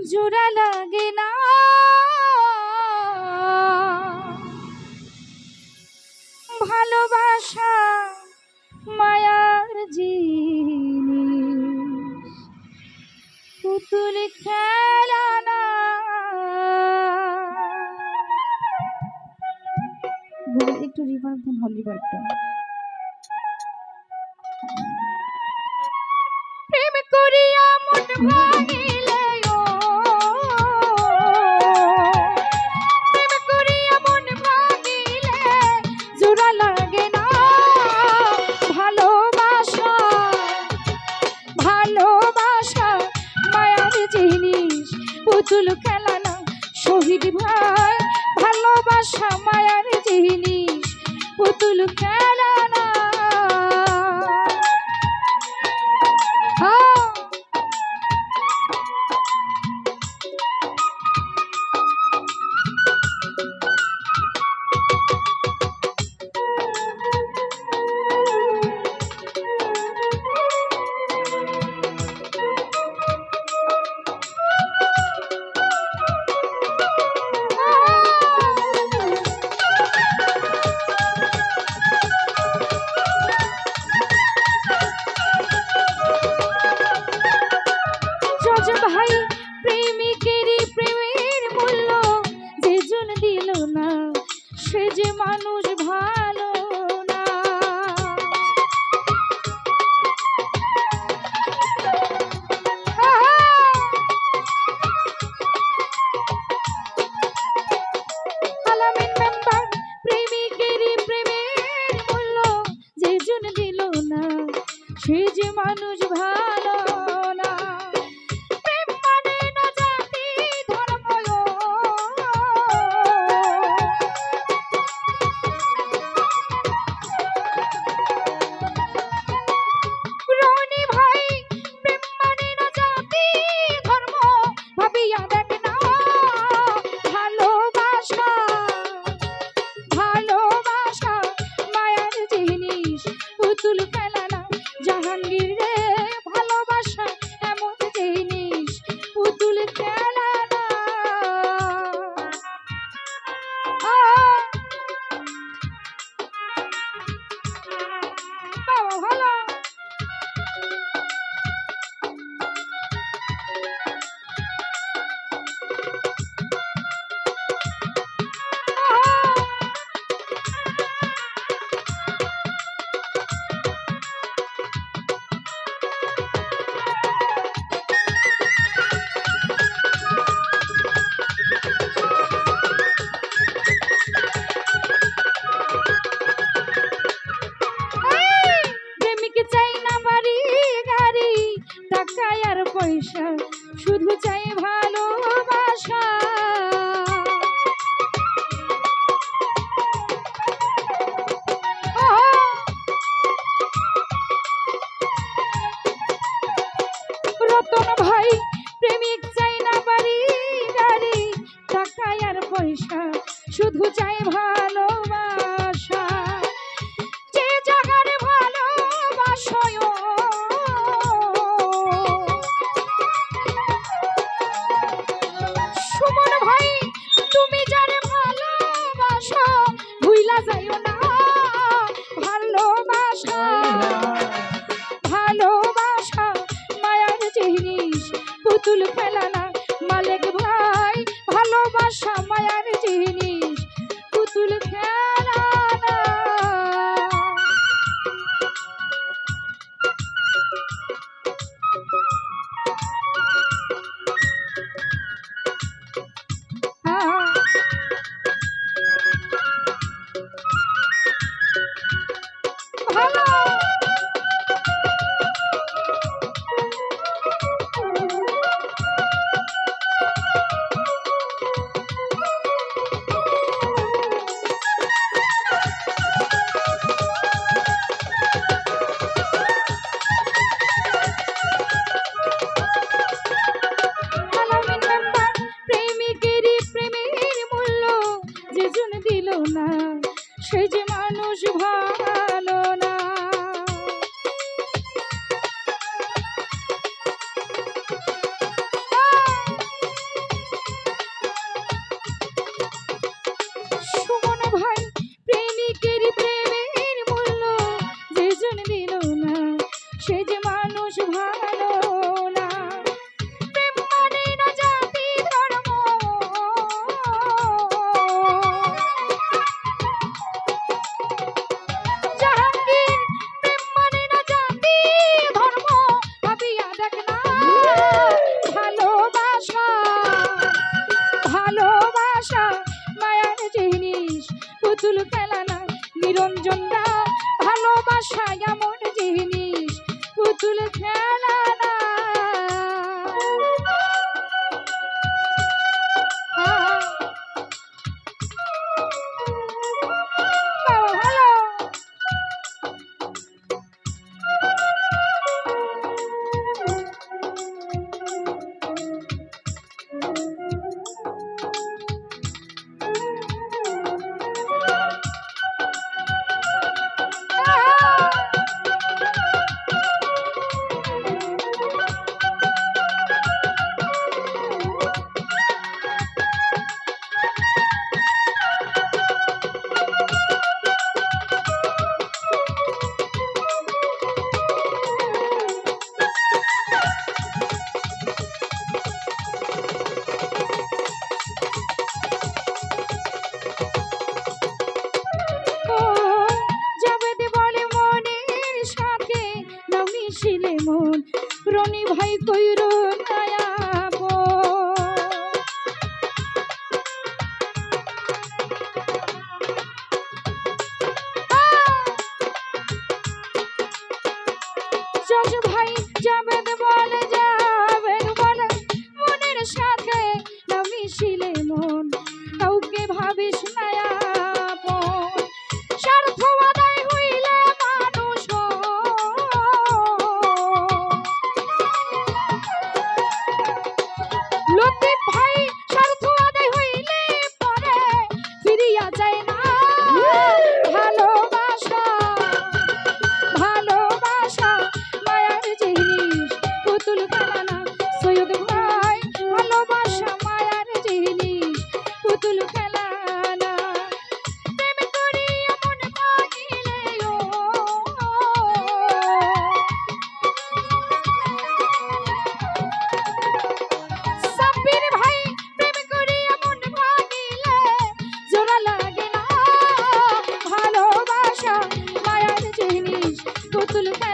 জোড়া লাগে না ভালোবাসা মায়ার জিনিস পুতুল খেলা না। একটু রিভার্ব দেন, হল রিভার্বটা। প্রেম করিয়া মন ভাঙিলে ও প্রেম করিয়া মন ভাঙিলে জোড়া লাগে না ভালোবাসা ভালোবাসা মায়ার জিনিস পুতুল খেলা না। শহীদ ভাই ভালোবাসা মায়ার জিনিস পুতুল খেলা না। ভাই প্রেমিকেরই প্রেমের মূল্য যে জন দিল না সে যে মানুষ ভালো না। আলামিন মেম্বার প্রেমিকেরই প্রেমের মূল্য যে জন দিল না সে যে মানুষ ভালো না। জাহাঙ্গীর রে ভালোবাসা এমন জিনিস পুতুল খেলা না। ভালো পয়সা শুধু চাই ভালোবাসা। রতন ভাই প্রেমিক চাই না বাড়ি গাড়ি টাকা আর পয়সা শুধু চাই ভালোবাসা। যে জায়গার ভালোবাসায় পুতুল খেলা না। মালিক ভাই ভালোবাসা মায়ার জিনিস পুতুল খেলা না। ভালো না সে যে মানুষ ভালো না। সাথে না মিশিলে মন কাউকে ভাবিস না আপন। স্বার্থ আদায় হইলে মানুষ লতিফ ভাই, স্বার্থ আদায় হইলে পরে ফিরিয়া যায় না ভালোবাসা। ভালোবাসা মায়ার জিনিস, পুতুল খেলা না সৈয়দ ভাই। ভালোবাসা মায়ার জিনিস, পুতুল খেলা না। প্রেম করিয়া মন ভাঙিলে ও সাব্বির ভাই, প্রেম করিয়া মন ভাঙিলে জোড়া লাগে না। ভালোবাসা মায়ার জিনিস, পুতুল খেলা